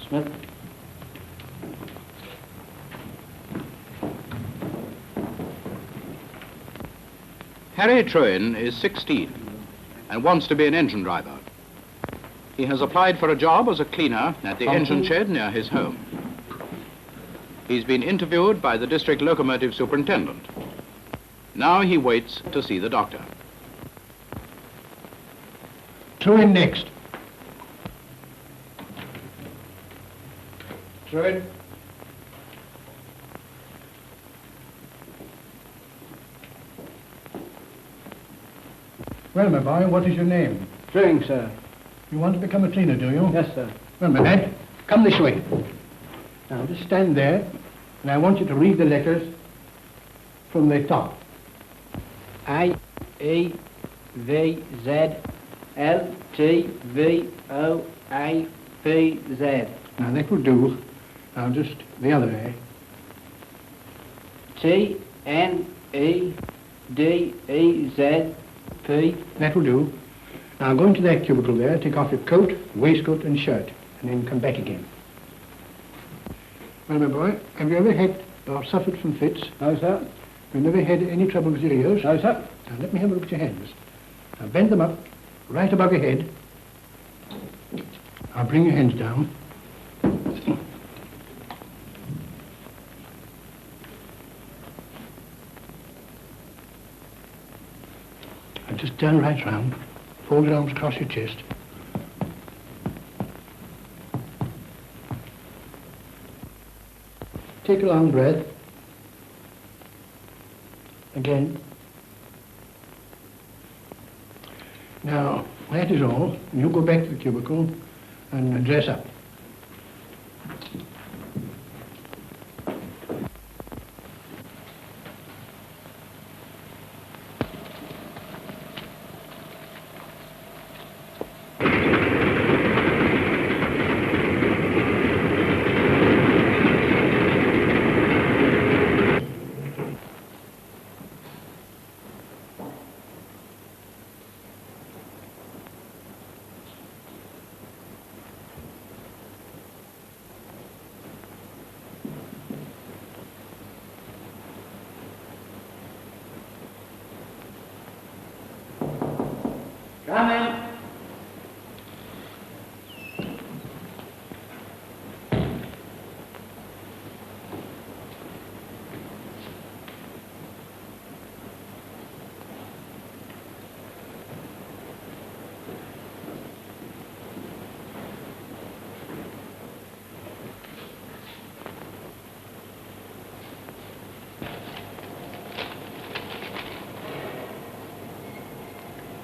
Smith. Harry Trewin is 16 and wants to be an engine driver. He has applied for a job as a cleaner at the engine shed near his home. He's been interviewed by the district locomotive superintendent. Now he waits to see the doctor. Trewin next. Trewin. Well, my boy, what is your name? Trewin, sir. You want to become a cleaner, do you? Yes, sir. Well, my lad, come this way. Now, just stand there, and I want you to read the letters from the top. I, E, V, Z, L, T, V, O, A, P, Z. Now, that will do. Now, just the other way. T, N, E, D, E, Z, P. That will do. Now, go into that cubicle there, take off your coat, waistcoat, and shirt, and then come back again. Well, my boy, have you ever had or suffered from fits? No, sir. You've never had any trouble with your ears? No, sir. Now, let me have a look at your hands. Now, bend them up, right above your head. Now, bring your hands down. Now, just turn right round. Fold your arms across your chest. Take a long breath. Again. Now, that is all. You go back to the cubicle and dress up. Come in.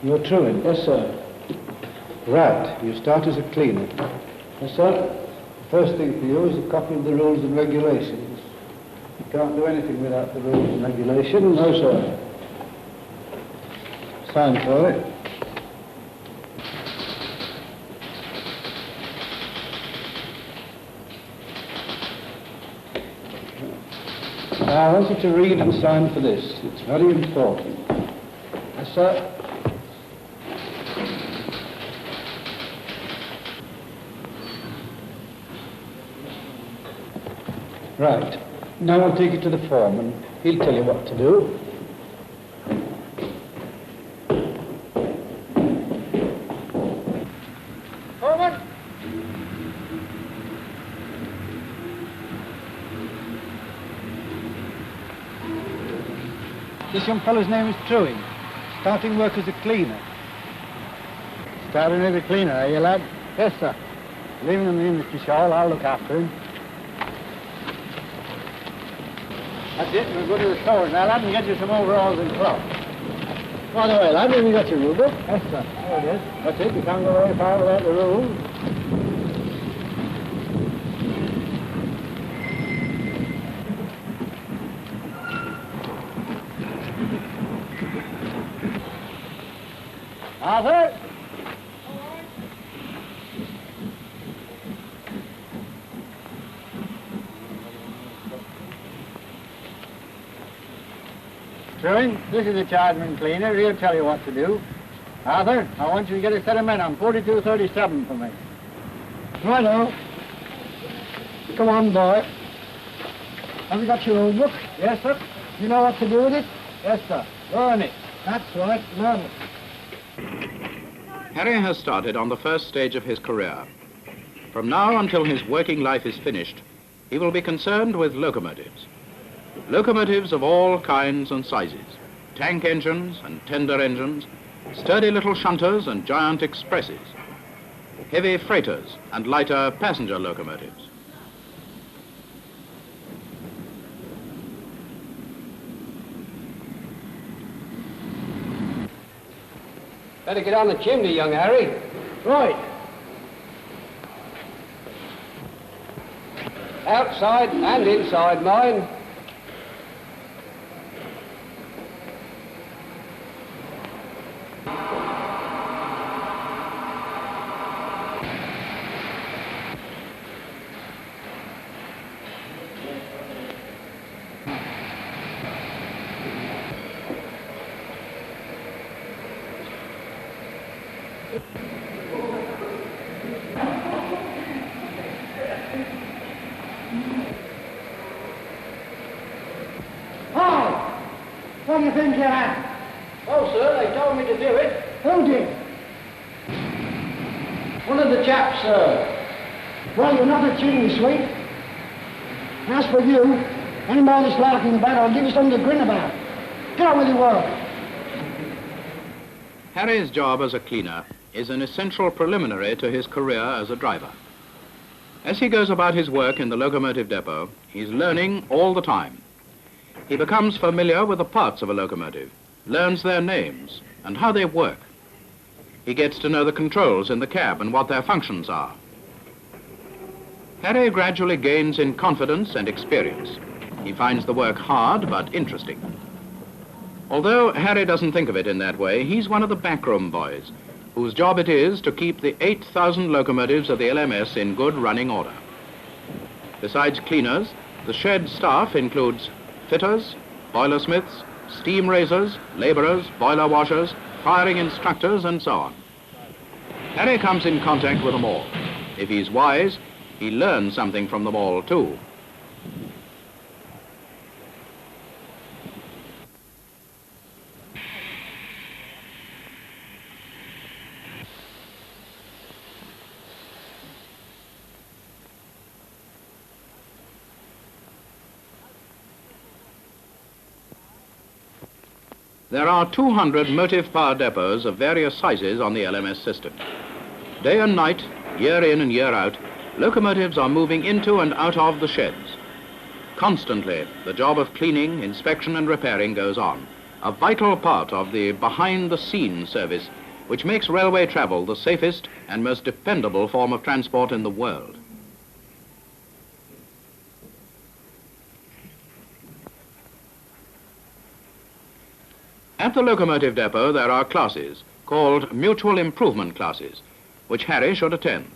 You're Trewin? Yes, sir. Right. You start as a cleaner. Yes, sir. The first thing for you is a copy of the rules and regulations. You can't do anything without the rules and regulations. No, sir. Sign for it. Now, I want you to read and sign for this. It's very important. Yes, sir. Right. Now I'll take you to the foreman. He'll tell you what to do. Foreman! This young fellow's name is Trewin. Starting work as a cleaner. Starting as a cleaner, are you, lad? Yes, sir. Leaving him in the industry shawl, I'll look after him. That's it, we'll go to the stores now, lad, and get you some overalls and cloth. By the way, lad, have you got your rule book? Yes, sir. There it is. That's it, you can't go very far without the rules. Arthur? Trewin, this is the chargeman cleaner. He'll tell you what to do. Arthur, I want you to get a set of men on 4237 for me. Righto. Come on, boy. Have you got your old book? Yes, sir. You know what to do with it? Yes, sir. Learn it. That's right, learn it. Harry has started on the first stage of his career. From now until his working life is finished, he will be concerned with locomotives. Locomotives of all kinds and sizes, tank engines and tender engines, sturdy little shunters and giant expresses, heavy freighters and lighter passenger locomotives. Better get on the chimney, young Harry. Right. Outside and inside, mind. Hi! What do you think you had? Oh, sir, they told me to do it. Who did? One of the chaps, sir. Well, you're not a chimney sweep. As for you, any more that's larking about, I'll give you something to grin about. Get on with your work. Harry's job as a cleaner is an essential preliminary to his career as a driver. As he goes about his work in the locomotive depot, he's learning all the time. He becomes familiar with the parts of a locomotive, learns their names and how they work. He gets to know the controls in the cab and what their functions are. Harry gradually gains in confidence and experience. He finds the work hard but interesting. Although Harry doesn't think of it in that way, he's one of the backroom boys, whose job it is to keep the 8,000 locomotives of the LMS in good running order. Besides cleaners, the shed staff includes fitters, boilersmiths, steam raisers, labourers, boiler washers, firing instructors, and so on. Harry comes in contact with them all. If he's wise, he learns something from them all too. There are 200 motive power depots of various sizes on the LMS system. Day and night, year in and year out, locomotives are moving into and out of the sheds. Constantly, the job of cleaning, inspection and repairing goes on, a vital part of the behind-the-scenes service, which makes railway travel the safest and most dependable form of transport in the world. At the locomotive depot, there are classes called mutual improvement classes, which Harry should attend.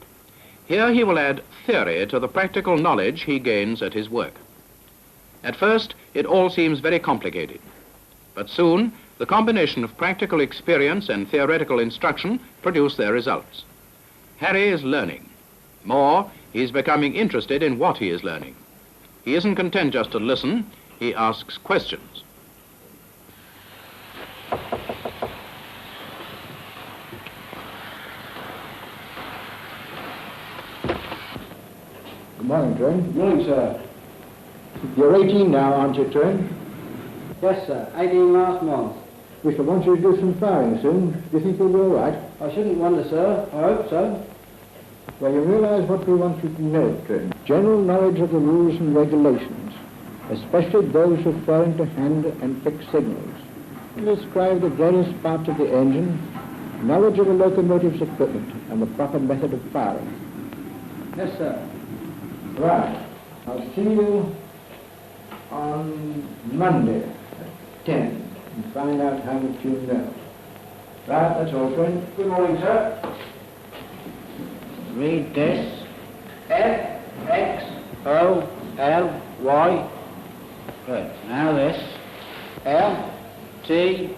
Here he will add theory to the practical knowledge he gains at his work. At first, it all seems very complicated, but soon the combination of practical experience and theoretical instruction produce their results. Harry is learning. More, he is becoming interested in what he is learning. He isn't content just to listen, he asks questions. Good morning, Trent. Good morning, sir. You're 18 now, aren't you, Trent? Yes, sir. 18 last month. We shall want you to do some firing soon. Do you think you'll be all right? I shouldn't wonder, sir. I hope so. Well, you realize what we want you to know, Trent. General knowledge of the rules and regulations, especially those referring to hand and fixed signals. You describe the various parts of the engine, knowledge of the locomotive's equipment, and the proper method of firing. Yes, sir. Right. I'll see you on Monday at 10 and find out how much you know. Right, that's all, friend. Good morning, sir. Read this. F-X-O-L-Y. Good. Now this. L-T-V-O-A-T-Z.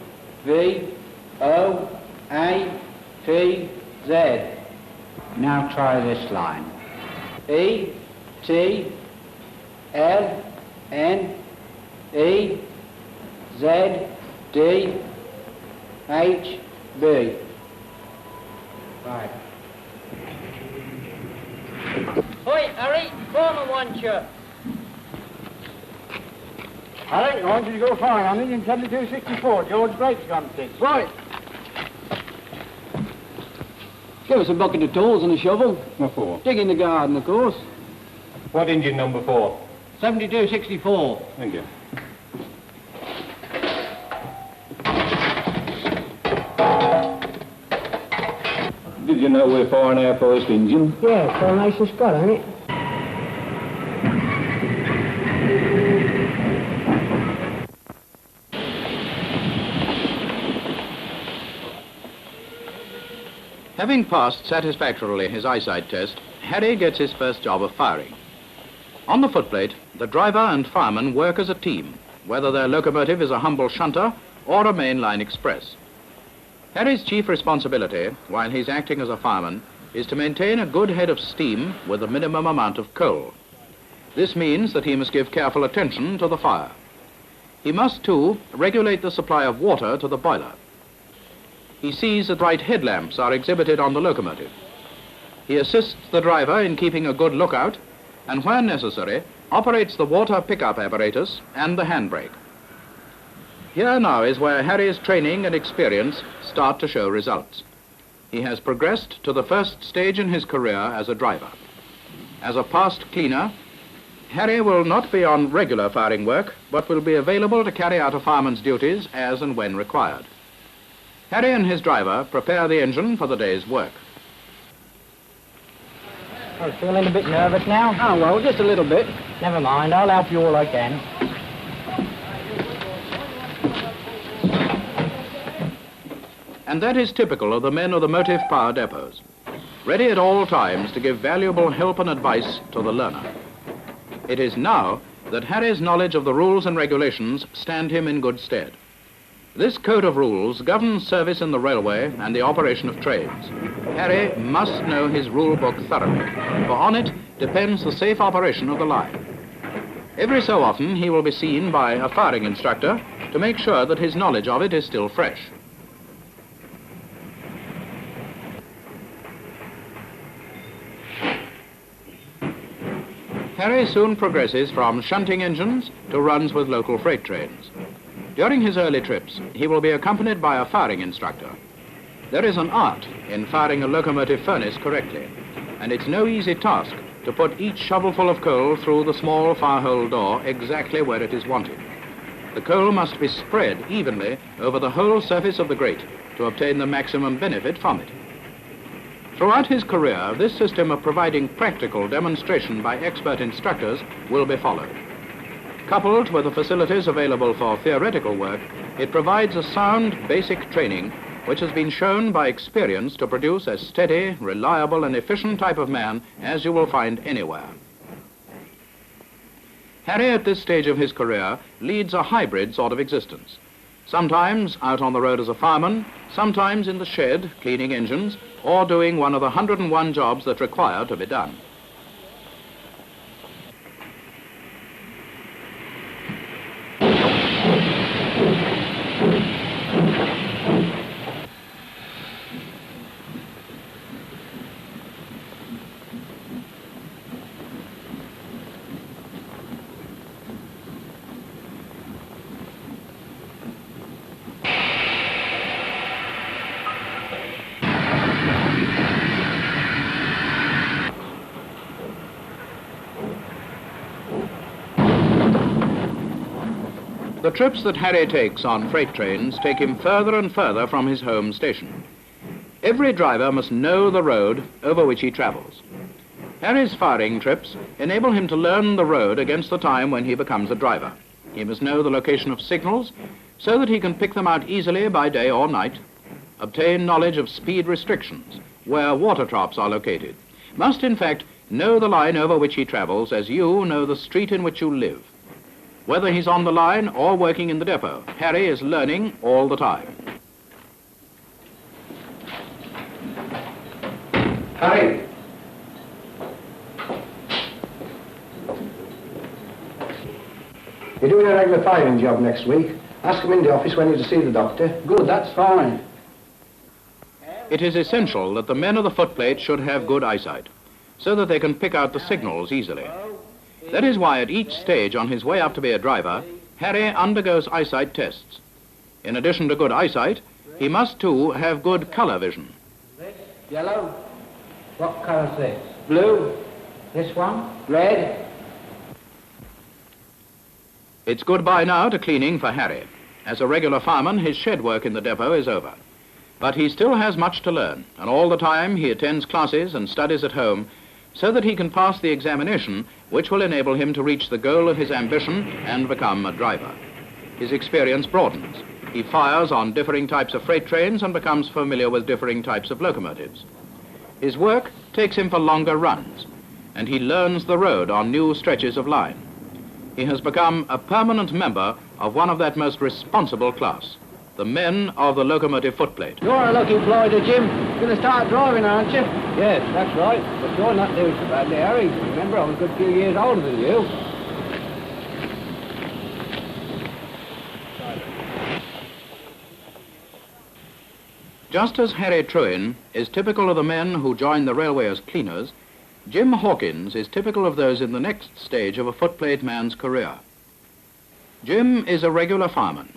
Now try this line. E-T-V-O-A-T-Z. T L N E Z D H B. Right. Oi, Harry, foreman wants you. Harry, I want you to go fire on Engine 7264. George Blake's gone sick. Right. Give us a bucket of tools and a shovel. What for? Dig in the garden, of course. What engine number 4? 7264. Thank you. Did you know we're for an Air Force engine? Yeah, Coronation Scott, ain't it? Having passed satisfactorily his eyesight test, Harry gets his first job of firing. On the footplate, the driver and fireman work as a team, whether their locomotive is a humble shunter or a mainline express. Harry's chief responsibility, while he's acting as a fireman, is to maintain a good head of steam with a minimum amount of coal. This means that he must give careful attention to the fire. He must, too, regulate the supply of water to the boiler. He sees that right headlamps are exhibited on the locomotive. He assists the driver in keeping a good lookout and, where necessary, operates the water pickup apparatus and the handbrake. Here now is where Harry's training and experience start to show results. He has progressed to the first stage in his career as a driver. As a past cleaner, Harry will not be on regular firing work, but will be available to carry out a fireman's duties as and when required. Harry and his driver prepare the engine for the day's work. I'm feeling a bit nervous now. Oh, well, just a little bit. Never mind, I'll help you all I can. And that is typical of the men of the motive power depots, ready at all times to give valuable help and advice to the learner. It is now that Harry's knowledge of the rules and regulations stand him in good stead. This code of rules governs service in the railway and the operation of trains. Harry must know his rule book thoroughly, for on it depends the safe operation of the line. Every so often he will be seen by a firing instructor to make sure that his knowledge of it is still fresh. Harry soon progresses from shunting engines to runs with local freight trains. During his early trips, he will be accompanied by a firing instructor. There is an art in firing a locomotive furnace correctly, and it's no easy task to put each shovelful of coal through the small firehole door exactly where it is wanted. The coal must be spread evenly over the whole surface of the grate to obtain the maximum benefit from it. Throughout his career, this system of providing practical demonstration by expert instructors will be followed. Coupled with the facilities available for theoretical work, it provides a sound basic training which has been shown by experience to produce a steady, reliable and efficient type of man as you will find anywhere. Harry at this stage of his career leads a hybrid sort of existence. Sometimes out on the road as a fireman, sometimes in the shed cleaning engines or doing one of the 101 jobs that require to be done. The trips that Harry takes on freight trains take him further and further from his home station. Every driver must know the road over which he travels. Harry's firing trips enable him to learn the road against the time when he becomes a driver. He must know the location of signals so that he can pick them out easily by day or night, obtain knowledge of speed restrictions, where water troughs are located, must in fact know the line over which he travels as you know the street in which you live. Whether he's on the line or working in the depot, Harry is learning all the time. Harry! You're doing a regular firing job next week. Ask him in the office when you're to see the doctor. Good, that's fine. It is essential that the men of the footplate should have good eyesight, so that they can pick out the signals easily. That is why at each stage on his way up to be a driver, Harry undergoes eyesight tests. In addition to good eyesight, he must too have good colour vision. Yellow. What colour's this? Blue. This one? Red. It's goodbye now to cleaning for Harry. As a regular fireman, his shed work in the depot is over. But he still has much to learn, and all the time he attends classes and studies at home so that he can pass the examination which will enable him to reach the goal of his ambition and become a driver. His experience broadens. He fires on differing types of freight trains and becomes familiar with differing types of locomotives. His work takes him for longer runs, and he learns the road on new stretches of line. He has become a permanent member of one of that most responsible class, the men of the locomotive footplate. You're a lucky blighter, Jim. Going to start driving, aren't you? Yes, that's right. But you're not doing so badly, Harry. Remember, I was a good few years older than you. Just as Harry Trewin is typical of the men who join the railway as cleaners, Jim Hawkins is typical of those in the next stage of a footplate man's career. Jim is a regular fireman.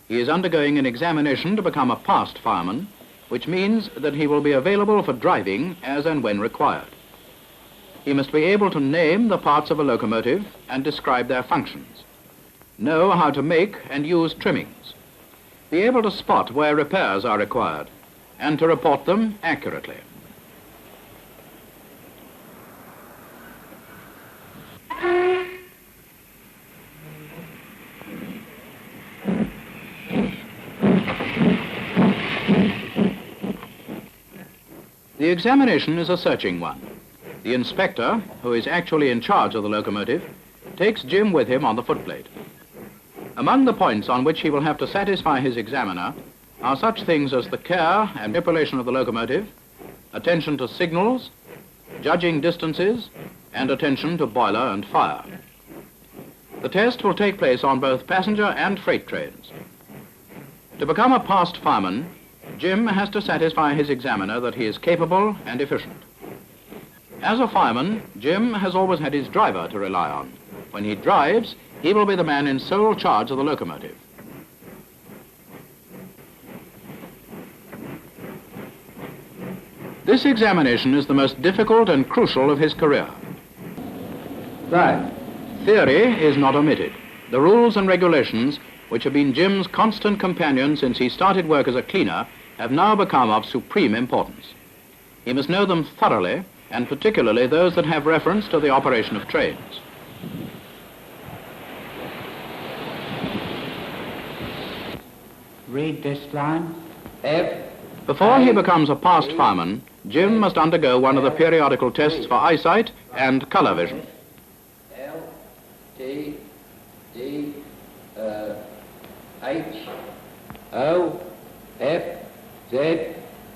He is undergoing an examination to become a passed fireman, which means that he will be available for driving as and when required. He must be able to name the parts of a locomotive and describe their functions, know how to make and use trimmings, be able to spot where repairs are required, and to report them accurately. The examination is a searching one. The inspector, who is actually in charge of the locomotive, takes Jim with him on the footplate. Among the points on which he will have to satisfy his examiner are such things as the care and manipulation of the locomotive, attention to signals, judging distances, and attention to boiler and fire. The test will take place on both passenger and freight trains. To become a passed fireman, Jim has to satisfy his examiner that he is capable and efficient. As a fireman, Jim has always had his driver to rely on. When he drives, he will be the man in sole charge of the locomotive. This examination is the most difficult and crucial of his career. Right. Theory is not omitted. The rules and regulations, which have been Jim's constant companion since he started work as a cleaner, have now become of supreme importance. He must know them thoroughly, and particularly those that have reference to the operation of trains. Read this line. F. Before he becomes a passed fireman, Jim must undergo one of the periodical tests for eyesight and colour vision. L. T. D. H. O. F. Z.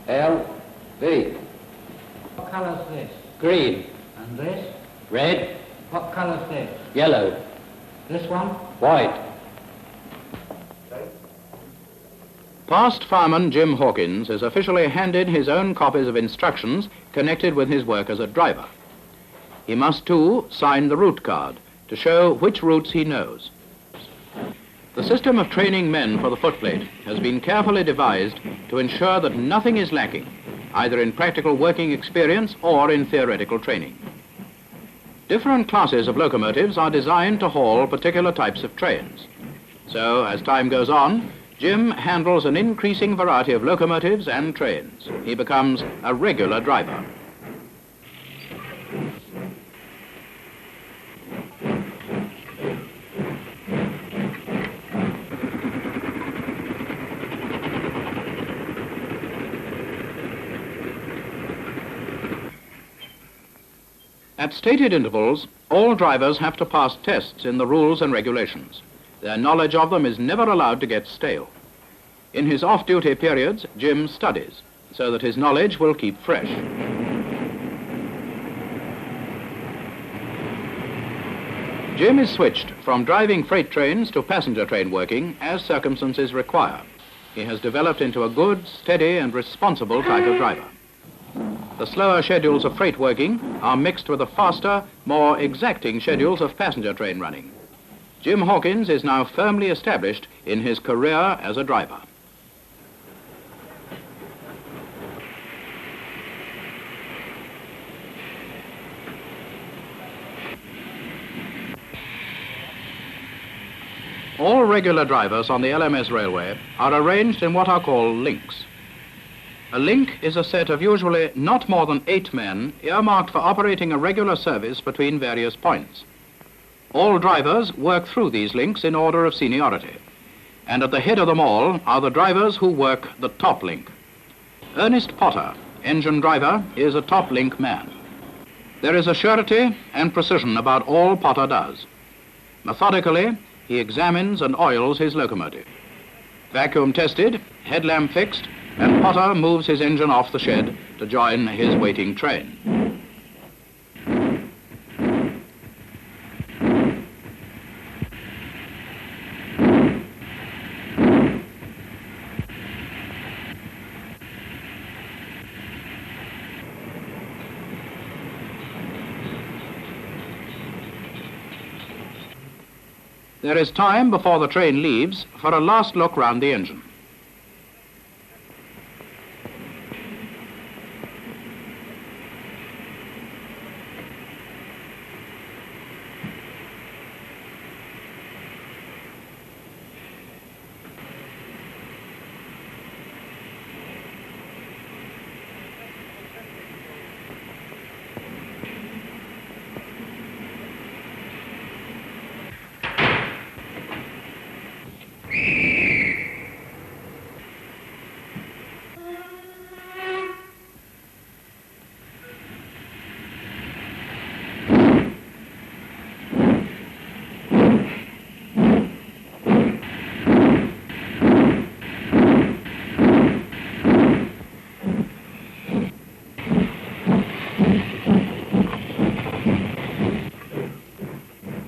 L. V. What colour's this? Green. And this? Red. What colour's this? Yellow. This one? White. Passed fireman Jim Hawkins is officially handed his own copies of instructions connected with his work as a driver. He must too sign the route card to show which routes he knows. The system of training men for the footplate has been carefully devised to ensure that nothing is lacking, either in practical working experience or in theoretical training. Different classes of locomotives are designed to haul particular types of trains. So, as time goes on, Jim handles an increasing variety of locomotives and trains. He becomes a regular driver. At stated intervals, all drivers have to pass tests in the rules and regulations. Their knowledge of them is never allowed to get stale. In his off-duty periods, Jim studies, so that his knowledge will keep fresh. Jim is switched from driving freight trains to passenger train working as circumstances require. He has developed into a good, steady and responsible type of driver. The slower schedules of freight working are mixed with the faster, more exacting schedules of passenger train running. Jim Hawkins is now firmly established in his career as a driver. All regular drivers on the LMS railway are arranged in what are called links. A link is a set of usually not more than 8 men earmarked for operating a regular service between various points. All drivers work through these links in order of seniority, and at the head of them all are the drivers who work the top link. Ernest Potter, engine driver, is a top link man. There is a surety and precision about all Potter does. Methodically, he examines and oils his locomotive. Vacuum tested, headlamp fixed, and Potter moves his engine off the shed to join his waiting train. There is time before the train leaves for a last look round the engine.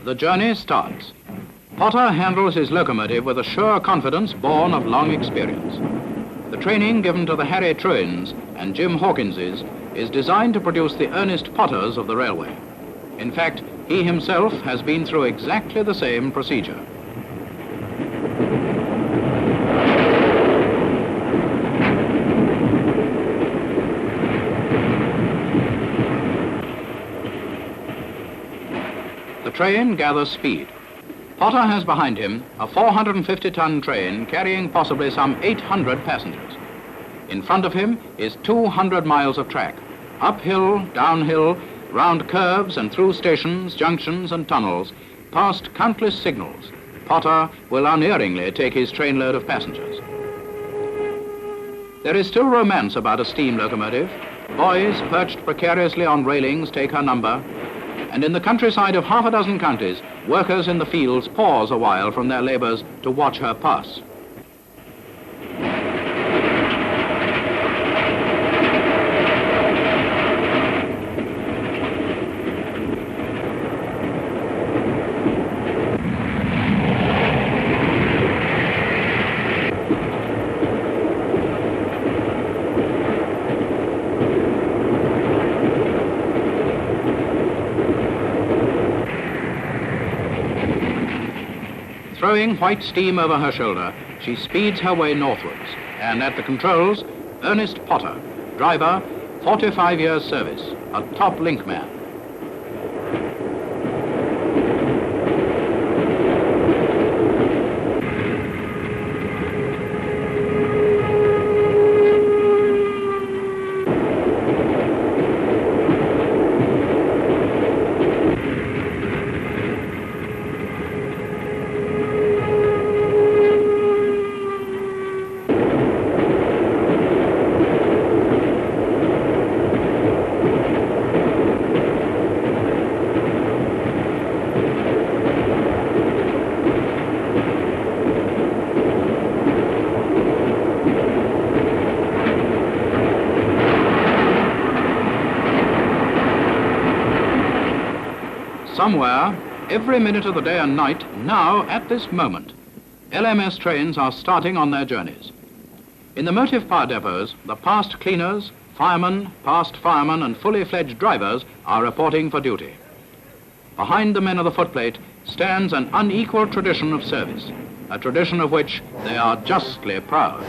The journey starts. Potter handles his locomotive with a sure confidence born of long experience. The training given to the Harry Truins and Jim Hawkinses is designed to produce the Ernest Potters of the railway. In fact, he himself has been through exactly the same procedure. The train gathers speed. Potter has behind him a 450-ton train carrying possibly some 800 passengers. In front of him is 200 miles of track, uphill, downhill, round curves and through stations, junctions and tunnels, past countless signals. Potter will unerringly take his trainload of passengers. There is still romance about a steam locomotive. Boys perched precariously on railings take her number, and in the countryside of half a dozen counties, workers in the fields pause a while from their labors to watch her pass. Throwing white steam over her shoulder, she speeds her way northwards, and at the controls, Ernest Potter, driver, 45 years service, a top link man. Somewhere, Every minute of the day and night, now at this moment, LMS trains are starting on their journeys. In the motive power depots, the past cleaners, firemen, past firemen and fully fledged drivers are reporting for duty. Behind the men of the Footplate stands an unequalled tradition of service, a tradition of which they are justly proud.